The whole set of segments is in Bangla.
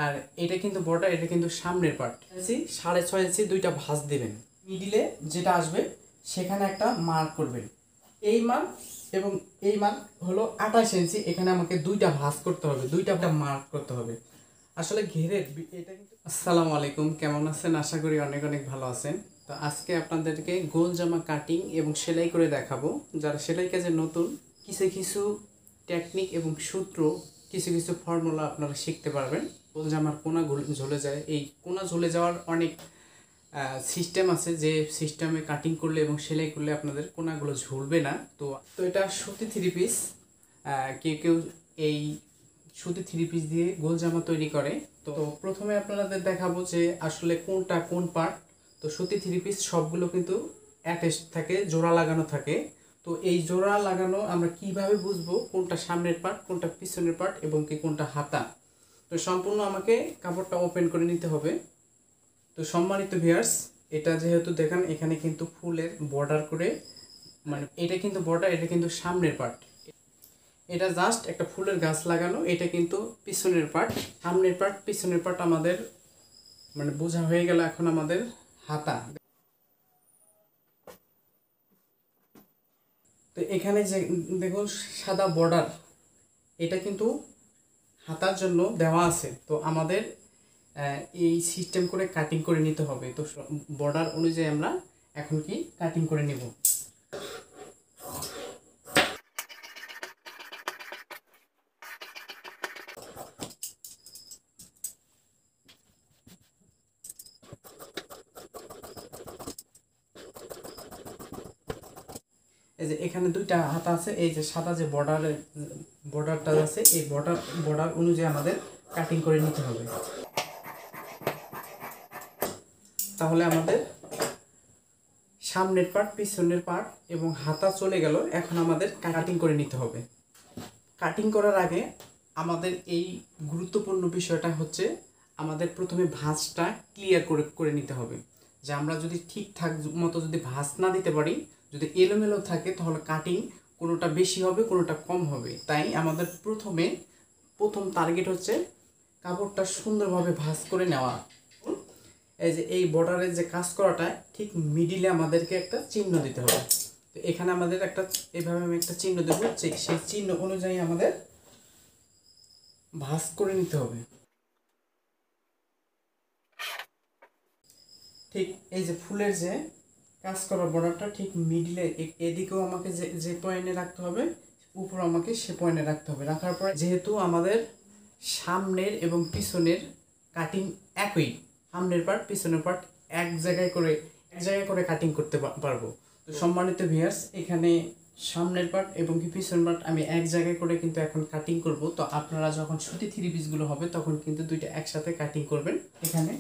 আর এটা কিন্তু বর্ডার, এটা কিন্তু সামনের পার্ট। 6.5 ইঞ্চি দুইটা ভাঁজ দিবেন, মিডিলে যেটা আসবে সেখানে একটা মার্ক করবেন। এই মার্ক এবং এই মার্ক হলো 28 ইঞ্চি, এখানে আমাকে দুইটা ভাঁজ করতে হবে, দুইটা মার্ক করতে হবে। আসলে ঘেরের এটা কিন্তু। আসসালামু আলাইকুম, কেমন আছেন? আশা করি অনেক অনেক ভালো আছেন। তো আজকে আপনাদেরকে গোল জামা কাটিং এবং সেলাই করে দেখাবো। যারা সেলাই কাজে নতুন, কিছু কিছু টেকনিক এবং সূত্র, কিছু কিছু ফর্মুলা আপনারা শিখতে পারবেন। গোল জামার কোনা ঝুলে যায়, এই কোনা ঝুলে যাওয়ার অনেক সিস্টেম আছে, যে সিস্টেমে কাটিং করলে এবং সেলাই করলে আপনাদের কোনাগুলো ঝুলবে না। তো এটা সুতি 3 পিস। কেউ কেউ এই সুতি 3 পিস দিয়ে গোল জামা তৈরি করে। তো প্রথমে আপনাদের দেখাবো যে আসলে কোনটা কোন পার্ট। তো সুতি 3 পিস সবগুলো কিন্তু অ্যাটাচ থাকে, জোড়া লাগানো থাকে। তো এই জোড়া লাগানো আমরা কিভাবে বুঝবো কোনটা সামনের পার্ট, কোনটা পিছনের পার্ট এবং কি কোনটা হাতা? তো সম্পূর্ণ আমাকে কাপড়টা ওপেন করে নিতে হবে। তো সম্মানিত ভিউয়ার্স, এটা যেহেতু দেখেন এখানে কিন্তু ফুলের বর্ডার করে, মানে এটা কিন্তু বর্ডার, এটা কিন্তু সামনের পার্ট। এটা জাস্ট একটা ফুলের গাছ লাগানো, এটা কিন্তু পিছনের পার্ট। সামনের পার্ট পিছনের পার্ট আমাদের মানে বোঝা হয়ে গেল। এখন আমাদের হাতা। তো এখানে যে দেখুন সাদা বর্ডার, এটা কিন্তু হাতার জন্য দেওয়া আছে। তো আমাদের এই সিস্টেম করে কাটিং করে নিতে হবে। তো বর্ডার অনুযায়ী আমরা এখন কি কাটিং করে নিব। এই যে এখানে দুইটা হাতা আছে, এই যে সাদা যে বর্ডারটা আছে, এই বর্ডার অনুযায়ী আমাদের কাটিং করে নিতে হবে। তাহলে আমাদের সামনের পার্ট পিছনের পার্ট এবং হাতা চলে গেল। এখন আমাদের কাটিং করে নিতে হবে। কাটিং করার আগে আমাদের এই গুরুত্বপূর্ণ বিষয়টা হচ্ছে আমাদের প্রথমে ভাঁজটা ক্লিয়ার করে নিতে হবে। যে আমরা যদি ঠিকঠাক মতো যদি ভাঁজ না দিতে পারি, যদি এলোমেলো থাকে, তাহলে কাটিং কোনোটা বেশি হবে কোনোটা কম হবে। তাই আমাদের প্রথম টার্গেট হচ্ছে কাপড়টা সুন্দরভাবে ভাঁজ করে নেওয়া। এই যে এই বর্ডারের যে কাজ করাটা ঠিক মিডিলে আমাদেরকে একটা চিহ্ন দিতে হবে। তো এখানে আমাদের একটা এইভাবে আমি একটা চিহ্ন দেবো, সেই চিহ্ন অনুযায়ী আমাদের ভাঁজ করে নিতে হবে। ঠিক এই যে ফুলের যে কাজ করা বর্ডারটা ঠিক মিডিলে, এদিকেও আমাকে যে পয়েন্টে রাখতে হবে, উপর আমাকে সে পয়েন্টে রাখতে হবে। রাখার পরে যেহেতু আমাদের সামনের এবং পিছনের কাটিং একই, সামনের পার্ট পিছনের পার্ট এক জায়গায় করে কাটিং করতে পারবো। তো সম্মানিত ভিউয়ার্স, এখানে সামনের পার্ট এবং কি পিছনের পার্ট আমি এক জায়গায় করে কিন্তু এখন কাটিং করব। তো আপনারা যখন সুতি 3 পিসগুলো হবে তখন কিন্তু দুইটা একসাথে কাটিং করবেন। এখানে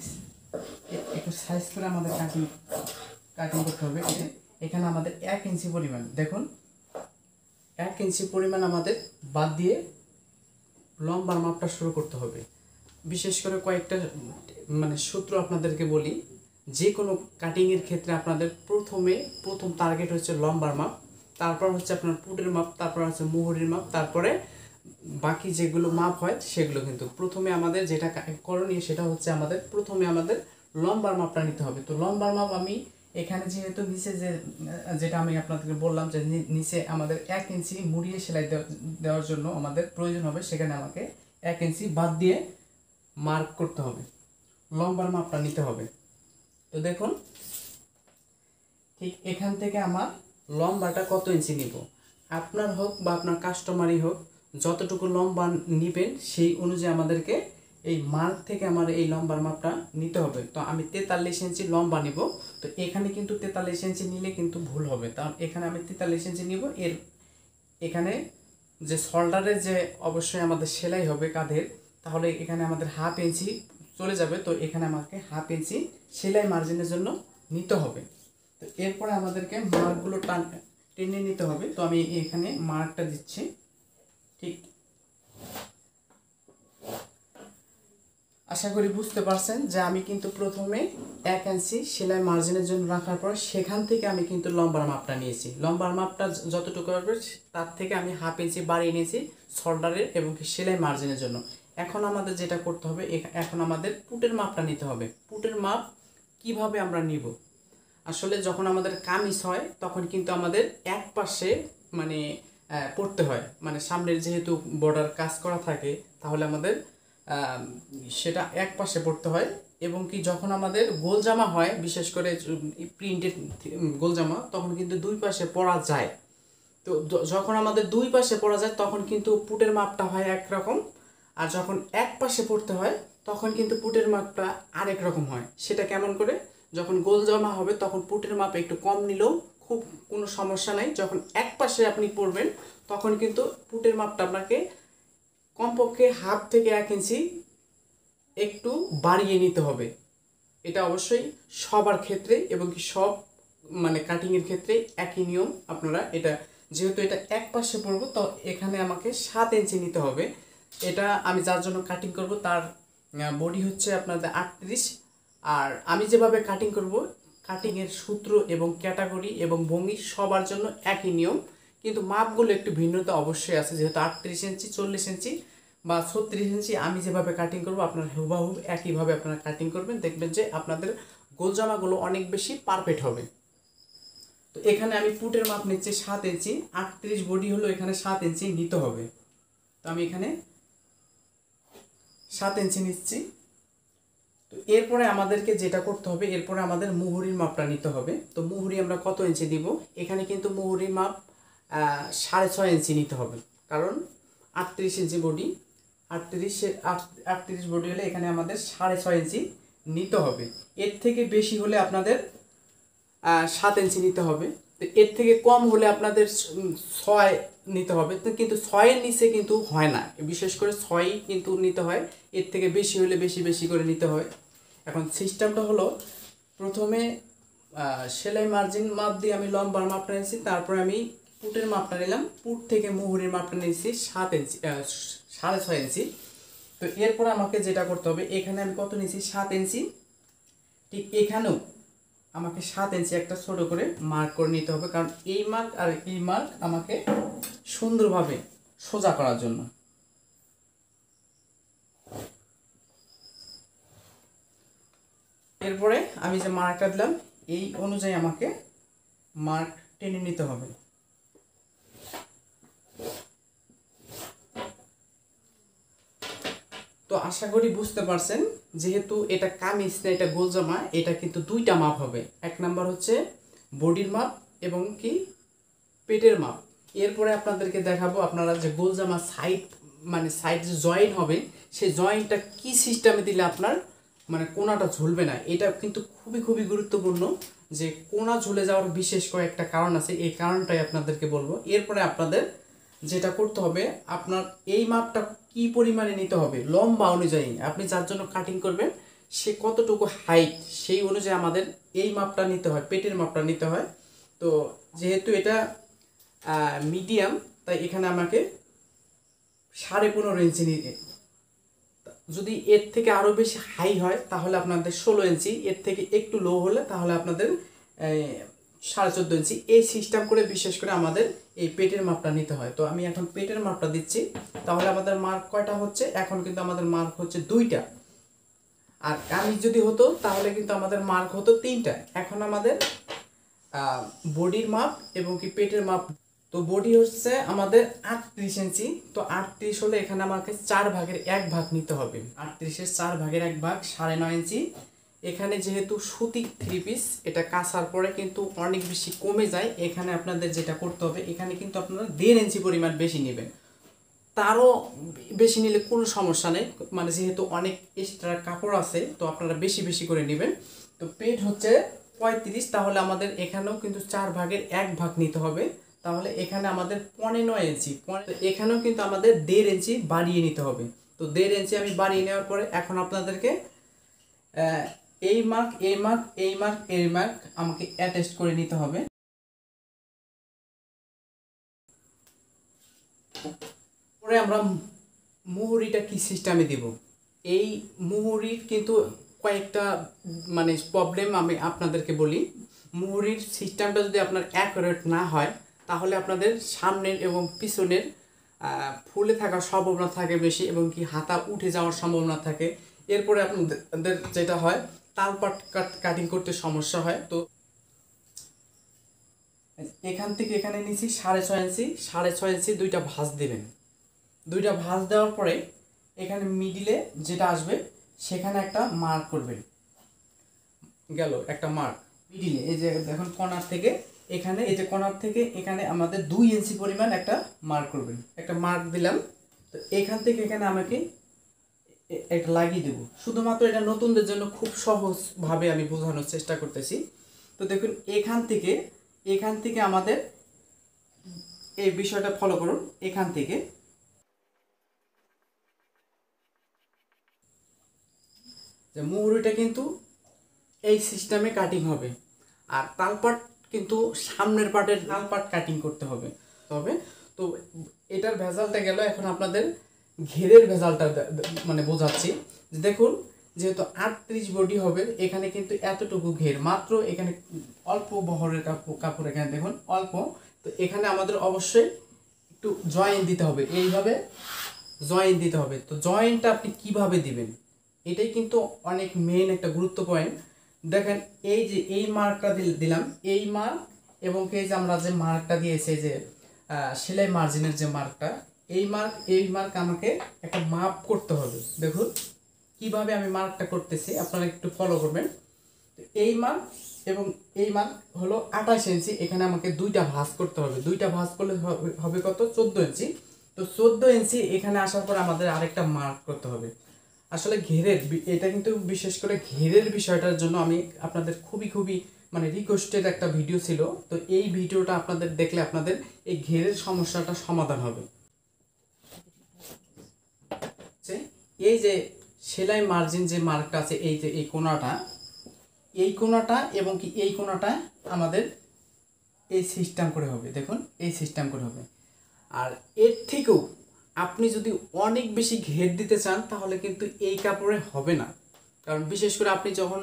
একটু সাইজ করে আমাদের কাটিং করতে হবে। এখানে আমাদের 1 ইঞ্চি পরিমাণ, দেখুন 1 ইঞ্চি পরিমাণ আমাদের বাদ দিয়ে লম্বার মাপটা শুরু করতে হবে। বিশেষ করে কয়েকটা মানে সূত্র আপনাদেরকে বলি। যে কোনো কাটিংয়ের ক্ষেত্রে আপনাদের প্রথম টার্গেট হচ্ছে লম্বার মাপ, তারপর হচ্ছে আপনার পুটের মাপ, তারপর হচ্ছে মুহুরির মাপ, তারপরে বাকি যেগুলো মাপ হয় সেগুলো। কিন্তু প্রথমে আমাদের যেটা করণীয় সেটা হচ্ছে প্রথমে আমাদের লম্বার মাপটা নিতে হবে। তো লম্বার মাপ আমি এখানে যেহেতু নিচে যেটা আমি আপনাদেরকে বললাম যে নিচে আমাদের 1 ইঞ্চি মুড়িয়ে সেলাই দেওয়ার জন্য আমাদের প্রয়োজন হবে, সেখানে আমাকে 1 ইঞ্চি বাদ দিয়ে মার্ক করতে হবে, লম্বার মাপটা নিতে হবে। তো দেখুন ঠিক এখান থেকে আমার লম্বাটা কত ইঞ্চি নিব, আপনার হোক বা আপনার কাস্টমারই হোক, যতটুকু লম্বা নেবেন সেই অনুযায়ী আমাদেরকে এই মার্ক থেকে আমার এই লম্বার মাপটা নিতে হবে। তো আমি 43 ইঞ্চি লম্বা নিব। তো এখানে কিন্তু 43 ইঞ্চি নিলে কিন্তু ভুল হবে, কারণ এখানে আমি 43 ইঞ্চি নিব। এখানে যে শোল্ডারের যে অবশ্যই আমাদের সেলাই হবে কাঁধের, তাহলে এখানে আমাদের 1/2 ইঞ্চি চলে যাবে। তো এখানে আমাকে 1/2 ইঞ্চি সেলাই মার্জিনের জন্য নিতে হবে। তো এরপরে আমাদেরকে মার্কগুলো টেনে নিতে হবে। তো আমি এখানে মার্কটা দিচ্ছি। ঠিক আশা করি বুঝতে পারছেন যে আমি কিন্তু প্রথমে 1 ইঞ্চি সেলাই মার্জিনের জন্য রাখার পর সেখান থেকে আমি কিন্তু লম্বার মাপটা নিয়েছি। লম্বার মাপটা যতটুকু হবে তার থেকে আমি 1/2 ইঞ্চি বাড়িয়ে নিয়েছি শোল্ডারের এবং সেলাই মার্জিনের জন্য। এখন আমাদের যেটা করতে হবে, এখন আমাদের পুটের মাপটা নিতে হবে। পুটের মাপ কিভাবে আমরা নিব? আসলে যখন আমাদের কামিজ হয় তখন কিন্তু আমাদের এক পাশে মানে পড়তে হয়, মানে সামনের যেহেতু বর্ডার কাজ করা থাকে তাহলে আমাদের সেটা এক পাশে পড়তে হয়। এবং কি যখন আমাদের গোল জামা হয়, বিশেষ করে প্রিন্টেড গোল জামা, তখন কিন্তু দুই পাশে পরা যায়। তো যখন আমাদের দুই পাশে পরা যায় তখন কিন্তু পুটের মাপটা হয় একরকম, আর যখন এক পাশে পড়তে হয় তখন কিন্তু পুটের মাপটা আরেক রকম হয়। সেটা কেমন করে? যখন গোল জামা হবে তখন পুটের মাপ একটু কম নিলেও খুব কোনো সমস্যা নাই। যখন এক পাশে আপনি পরবেন তখন কিন্তু পুটের মাপটা আপনাকে কমপক্ষে হাফ থেকে 1 ইঞ্চি একটু বাড়িয়ে নিতে হবে। এটা অবশ্যই সবার ক্ষেত্রে এবং কি সব মানে কাটিংয়ের ক্ষেত্রে একই নিয়ম। আপনারা এটা যেহেতু এটা এক পাশে পড়বো, তো এখানে আমাকে 7 ইঞ্চি নিতে হবে। এটা আমি যার জন্য কাটিং করব তার বডি হচ্ছে আপনাদের 38। আর আমি যেভাবে কাটিং করব, কাটিংয়ের সূত্র এবং ক্যাটাগরি এবং ভঙ্গি সবার জন্য একই নিয়ম, কিন্তু মাপগুলো একটু ভিন্নতা অবশ্যই আছে। যেহেতু 38 ইঞ্চি, 40 ইঞ্চি বা 36 ইঞ্চি আমি যেভাবে কাটিং করব, আপনারা হুবহু একইভাবে আপনারা কাটিং করবেন, দেখবেন যে আপনাদের গোল জামাগুলো অনেক বেশি পারফেক্ট হবে। তো এখানে আমি পুটের মাপ নিচ্ছি 7 ইঞ্চি, 38 বডি হলো, এখানে 7 ইঞ্চি নিতে হবে। তো আমি এখানে 7 ইঞ্চি নিচ্ছি। তো এরপরে আমাদেরকে যেটা করতে হবে, এরপরে আমাদের মুহুরির মাপটা নিতে হবে। তো মুহুরি আমরা কত ইঞ্চি দিব? এখানে কিন্তু মুহুরির মাপ 6.5 ইঞ্চি নিতে হবে, কারণ 38 ইঞ্চি বডি, 38 বডি হলে এখানে আমাদের 6.5 ইঞ্চি নিতে হবে। এর থেকে বেশি হলে আপনাদের 7 ইঞ্চি নিতে হবে। তো এর থেকে কম হলে আপনাদের 6 নিতে হবে। তো কিন্তু 6-এর নিচে কিন্তু হয় না, বিশেষ করে 6 কিন্তু নিতে হয়। এর থেকে বেশি হলে বেশি বেশি করে নিতে হয়। এখন সিস্টেমটা হলো, প্রথমে সেলাই মার্জিন মাপ দিয়ে আমি লম্বার মাপটা নিয়েছি, তারপরে আমি পুটের মাপটা নিলাম, পুট থেকে মুহুরির মাপটা নিয়েছি 7 ইঞ্চি, 6.5 ইঞ্চি। তো এরপরে আমাকে যেটা করতে হবে, এখানে আমি কত নিয়েছি? 7 ইঞ্চি। ঠিক এখানেও আমাকে 7 ইঞ্চি একটা ছোট করে মার্ক করে নিতে হবে, কারণ এই মার্ক আর এই মার্ক আমাকে সুন্দরভাবে সোজা করার জন্য। এরপরে আমি যে মার্কটা দিলাম এই অনুযায়ী আমাকে মার্ক টেনে নিতে হবে। তো আশা করি বুঝতে পারছেন, যেহেতু এটা কামিজ না, এটা গোল জামা, এটা কিন্তু দুইটা মাপ হবে। এক নাম্বার হচ্ছে বডির মাপ এবং কি পেটের মাপ। এরপরে আপনাদেরকে দেখাবো আপনারা যে গোল জামা সাইড, মানে সাইড যে জয়েন্ট হবে, সেই জয়েন্টটা কি সিস্টেমে দিলে আপনার মানে কোনাটা ঝুলবে না। এটা কিন্তু খুবই খুবই গুরুত্বপূর্ণ, যে কোনা ঝুলে যাওয়ার বিশেষ কয়েকটা কারণ আছে, এই কারণটাই আপনাদেরকে বলবো। এরপরে আপনাদের যেটা করতে হবে, আপনার এই মাপটা কি পরিমাণে নিতে হবে লম্বা অনুযায়ী, আপনি যার জন্য কাটিং করবেন সে কতটুকু হাইট, সেই অনুযায়ী আমাদের এই মাপটা নিতে হয়, পেটের মাপটা নিতে হয়। তো যেহেতু এটা মিডিয়াম, তাই এখানে আমাকে 15.5 ইঞ্চি নিতে। যদি এর থেকে আরও বেশি হাই হয় তাহলে আপনাদের 16 ইঞ্চি, এর থেকে একটু লো হলে তাহলে আপনাদের 14.5 ইঞ্চি। এই সিস্টেম করে বিশেষ করে আমাদের এই পেটের মাপটা নিতে হয়। তো আমি এখন পেটের মাপটা দিচ্ছি। তাহলে আমাদের মার্ক কয়টা হচ্ছে? এখন কিন্তু আমাদের মার্ক হচ্ছে 2টা, আর কামিজ যদি হতো তাহলে কিন্তু আমাদের মার্ক হতো 3টা। এখন আমাদের বডির মাপ এবং কি পেটের মাপ। তো বডি হচ্ছে আমাদের 38 ইঞ্চি। তো 38 হলে এখানে আমাকে 4 ভাগের 1 ভাগ নিতে হবে। 38-এর 4 ভাগের 1 ভাগ 9.5 ইঞ্চি। এখানে যেহেতু সুতি 3 পিস, এটা কাচার পরে কিন্তু অনেক বেশি কমে যায়। এখানে আপনাদের যেটা করতে হবে, এখানে কিন্তু আপনারা 1.5 ইঞ্চি পরিমাণ বেশি নেবেন, তারও বেশি নিলে কোনো সমস্যা নেই, মানে যেহেতু অনেক এক্সট্রা কাপড় আছে তো আপনারা বেশি বেশি করে নেবেন। তো পেট হচ্ছে 35, তাহলে আমাদের এখানেও কিন্তু 4 ভাগের 1 ভাগ নিতে হবে। তাহলে এখানে আমাদের 15 ইঞ্চি, এখানেও কিন্তু আমাদের 1.5 ইঞ্চি বাড়িয়ে নিতে হবে। তো 1.5 ইঞ্চি আমি বাড়িয়ে নেওয়ার পরে এখন আপনাদেরকে এই মার্ক, এই মার্ক, এই মার্ক, এই মার্ক আমাকে অ্যাটাচ করে নিতে হবে। পরে আমরা মুহুরিটা কি সিস্টেমে দিব, এই মুহুরির কিন্তু কয়েকটা মানে প্রবলেম আমি আপনাদেরকে বলি। মুহুরির সিস্টেমটা যদি আপনার অ্যাকুরেট না হয় তাহলে আপনাদের সামনের এবং পিছনের ফুলে থাকার সম্ভাবনা থাকে বেশি এবং কি হাতা উঠে যাওয়ার সম্ভাবনা থাকে। এরপরে আপনাদের যেটা হয় তালপাট কাটিং করতে সমস্যা হয়। তো এখান থেকে এখানে নিচ্ছি 6.5 ইঞ্চি, 6.5 ইঞ্চি দুইটা ভাঁজ দেবেন। দুইটা ভাঁজ দেওয়ার পরে এখানে মিডিলে যেটা আসবে সেখানে একটা মার্ক করবেন। গেল একটা মার্ক মিডিলে, এই যে দেখুন কর্নার থেকে এখানে, এই যে কর্নার থেকে এখানে আমাদের 2 ইঞ্চি পরিমাণ একটা মার্ক করবেন। একটা মার্ক দিলাম। তো এখান থেকে এখানে আমাকে একটা লাগিয়ে দেবো। শুধুমাত্র এটা নতুনদের জন্য খুব সহজভাবে আমি বোঝানোর চেষ্টা করতেছি। তো দেখুন এখান থেকে আমাদের এই বিষয়টা ফলো করুন। এখান থেকে যে মুহুরিটা কিন্তু এই সিস্টেমে কাটিং হবে, আর তালপাট কিন্তু সামনের পার্টের তালপাট কাটিং করতে হবে। তবে তো এটার ভেজালটা গেল। এখন আপনাদের ঘেরের ভেজালটা মানে বোঝাচ্ছি। দেখুন যেহেতু 38 বডি হবে, এখানে কিন্তু এতটুকু ঘের মাত্র, এখানে অল্প বহরের কাপড় এখানে দেখুন অল্প। তো এখানে আমাদের অবশ্যই একটু জয়েন দিতে হবে, এইভাবে জয়েন দিতে হবে। তো জয়েনটা আপনি কিভাবে দিবেন, এটাই কিন্তু অনেক মেন একটা গুরুত্ব পয়েন্ট। দেখেন এই যে এই মার্কটা দিলাম, এই মার্ক এবং এই যে আমরা যে মার্কটা দিয়েছি যে সেলাই মার্জিনের যে মার্কটা, এই মার্ক আমাকে একটা মাপ করতে হবে। দেখুন কিভাবে আমি মার্কটা করতেছি, আপনারা একটু ফলো করবেন। তো এই মার্ক এবং এই মার্ক হলো 28 ইঞ্চি। এখানে আমাকে দুইটা ভাঁজ করতে হবে। দুইটা ভাঁজ করলে হবে কত, 14 ইঞ্চি। তো 14 ইঞ্চি এখানে আসার পর আমাদের আরেকটা মার্ক করতে হবে। আসলে ঘেরের এটা কিন্তু বিশেষ করে ঘেরের বিষয়টার জন্য আমি আপনাদের খুবই মানে রিকোয়েস্টেড একটা ভিডিও ছিল। তো এই ভিডিওটা আপনাদের দেখলে আপনাদের এই ঘেরের সমস্যাটা সমাধান হবে। এই যে সেলাই মার্জিন যে মার্কটা আছে, এই যে এই কোণাটা এবং কি এই কোণাটা আমাদের এই সিস্টেম করে হবে। দেখুন এই সিস্টেম করে হবে। আর এর থেকেও আপনি যদি অনেক বেশি ঘের দিতে চান তাহলে কিন্তু এই কাপড়ে হবে না। কারণ বিশেষ করে আপনি যখন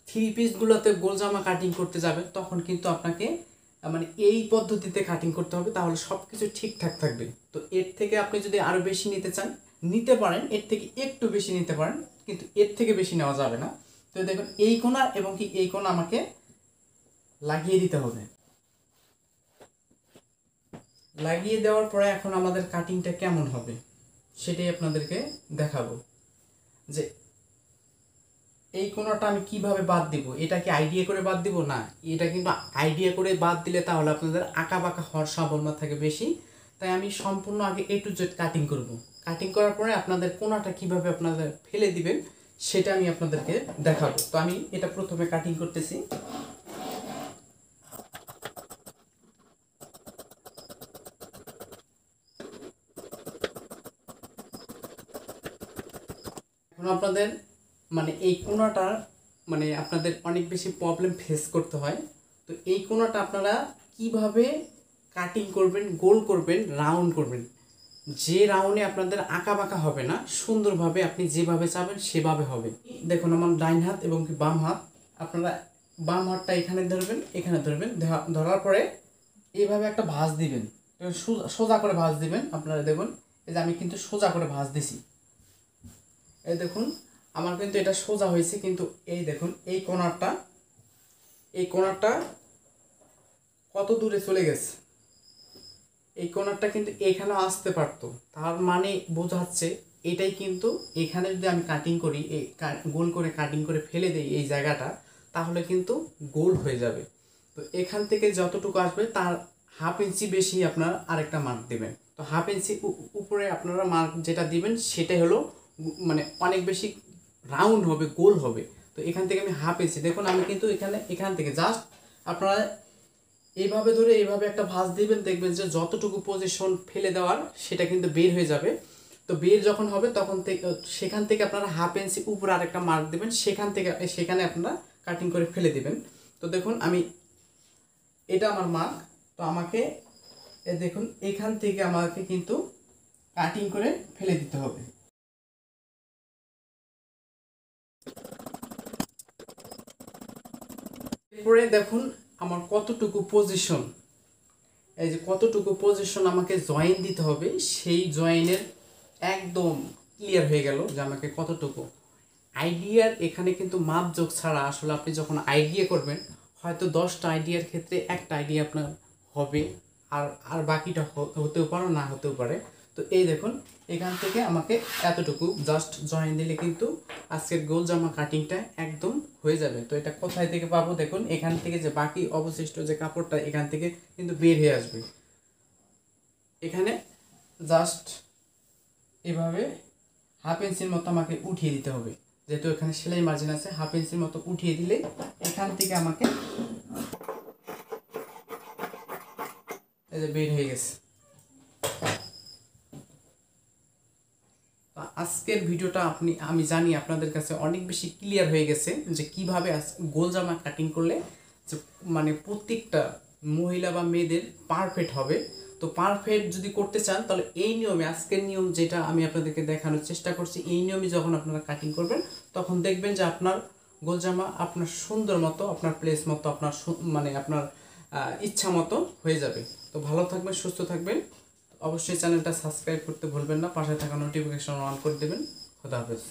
3 পিসগুলোতে গোল জামা কাটিং করতে যাবেন তখন কিন্তু আপনাকে মানে এই পদ্ধতিতে কাটিং করতে হবে, তাহলে সব কিছু ঠিকঠাক থাকবে। তো এর থেকে আপনি যদি আরও বেশি নিতে চান নিতে পারেন, এর থেকে একটু বেশি নিতে পারেন, কিন্তু এর থেকে বেশি নেওয়া যাবে না। তো দেখুন এই কোণা এবং কি এই কোণা আমাকে লাগিয়ে দিতে হবে। লাগিয়ে দেওয়ার পরে এখন আমাদের কাটিংটা কেমন হবে সেটাই আপনাদেরকে দেখাবো। যে এই কোণাটা আমি কিভাবে বাদ দিব, এটা কি আইডিয়া করে বাদ দিব না, এটা কিন্তু আইডিয়া করে বাদ দিলে তাহলে আপনাদের আঁকা বাঁকা হওয়ার সম্ভাবনা থাকে বেশি। তাই আমি সম্পূর্ণ আগে A to Z কাটিং করব। কাটিং করার পরে আপনাদের কোণাটা কিভাবে আপনাদের ফেলে দিবেন সেটা আমি আপনাদেরকে দেখাবো। তো আমি এটা প্রথমে কাটিং করতেছি। এখন আপনাদের মানে এই কোণাটা মানে আপনাদের অনেক বেশি প্রবলেম ফেস করতে হয়। তো এই কোণাটা আপনারা কিভাবে কাটিং করবেন, গোল করবেন, রাউন্ড করবেন, যে রাউন্ডে আপনাদের আঁকা বাঁকা হবে না, সুন্দরভাবে আপনি যেভাবে চাবেন সেভাবে হবে। দেখুন আমার ডাইন হাত এবং বাম হাত, আপনারা বাম হাতটা এখানে ধরবেন, এখানে ধরবেন, ধরার পরে এইভাবে একটা ভাঁজ দিবেন, সোজা করে ভাঁজ দিবেন। আপনারা দেখুন এই যে আমি কিন্তু সোজা করে ভাঁজ দিছি। এই দেখুন আমার কিন্তু এটা সোজা হয়েছে, কিন্তু এই দেখুন এই কোণারটা কত দূরে চলে গেছে। এই কোণারটা কিন্তু এখানেও আসতে পারতো, তার মানে বোঝাচ্ছে এটাই কিন্তু এখানে যদি আমি কাটিং করি, এই গোল করে কাটিং করে ফেলে দিই এই জায়গাটা, তাহলে কিন্তু গোল হয়ে যাবে। তো এখান থেকে যতটুকু আসবে তার হাফ ইঞ্চি বেশি আপনার আরেকটা মার্ক দেবেন। তো হাফ ইঞ্চি উপরে আপনারা মার্ক যেটা দিবেন সেটাই হলো মানে অনেক বেশি রাউন্ড হবে, গোল হবে। তো এখান থেকে আমি হাফ ইঞ্চি, দেখুন আমি কিন্তু এখান থেকে জাস্ট আপনারা এইভাবে ধরে এইভাবে একটা ভাঁজ দিবেন, দেখবেন যে যতটুকু পজিশন ফেলে দেওয়ার সেটা কিন্তু বের হয়ে যাবে। তো বের যখন হবে তখন থেকে সেখান থেকে আপনারা হাফ ইঞ্চি উপরে আরেকটা মার্ক দেবেন, সেখানে আপনারা কাটিং করে ফেলে দিবেন। তো দেখুন আমি এটা আমার মার্ক। তো আমাকে দেখুন এখান থেকে আমাকে কিন্তু কাটিং করে ফেলে দিতে হবে। এরপরে দেখুন আমার কতটুকু পজিশন, এই যে কতটুকু পজিশন আমাকে জয়েন দিতে হবে সেই জয়েনের একদম ক্লিয়ার হয়ে গেল যে আমাকে কতটুকু। আইডিয়ার এখানে কিন্তু মাপজোক ছাড়া আসলে আপনি যখন আইডিয়া করবেন হয়তো 10টা আইডিয়ার ক্ষেত্রে একটা আইডিয়া আপনার হবে, আর আর বাকিটা হতেও পারে না হতেও পারে। তো এই দেখুন এখান থেকে আমাকে এতটুকু জাস্ট জয়েন দিলে কিন্তু আজকের গোল জামা কাটিংটা একদম হয়ে যাবে। তো এটা কোথায় থেকে পাবো দেখুন, এখান থেকে যে বাকি অবশিষ্ট যে কাপড়টা এখান থেকে কিন্তু বের হয়ে আসবে। এখানে জাস্ট এভাবে হাফ ইঞ্চির মতো আমাকে উঠিয়ে দিতে হবে, যেহেতু এখানে সেলাই মার্জিন আছে। হাফ ইঞ্চির মতো উঠিয়ে দিলে এখান থেকে আমাকে এই যে বের হয়ে গেছে। আজকের ভিডিওটা আমি জানি আপনাদের কাছে অনেক বেশি ক্লিয়ার হয়ে গেছে যে কিভাবে গোল জামা কাটিং করলে যে মানে প্রত্যেকটা মহিলা বা মেয়েদের পারফেক্ট হবে। তো পারফেক্ট যদি করতে চান তাহলে এই নিয়মে, আজকের নিয়ম যেটা আমি আপনাদেরকে দেখানোর চেষ্টা করছি, এই নিয়মে যখন আপনারা কাটিং করবেন তখন দেখবেন যে আপনার গোল জামা আপনার সুন্দর মতো, আপনার প্লেস মতো, আপনার মানে আপনার ইচ্ছা মতো হয়ে যাবে। তো ভালো থাকবেন, সুস্থ থাকবেন। অবশ্যই চ্যানেলটা সাবস্ক্রাইব করতে ভুলবেন না, পাশে থাকা নোটিফিকেশন অন করে দেবেন। খোদা হাফেজ।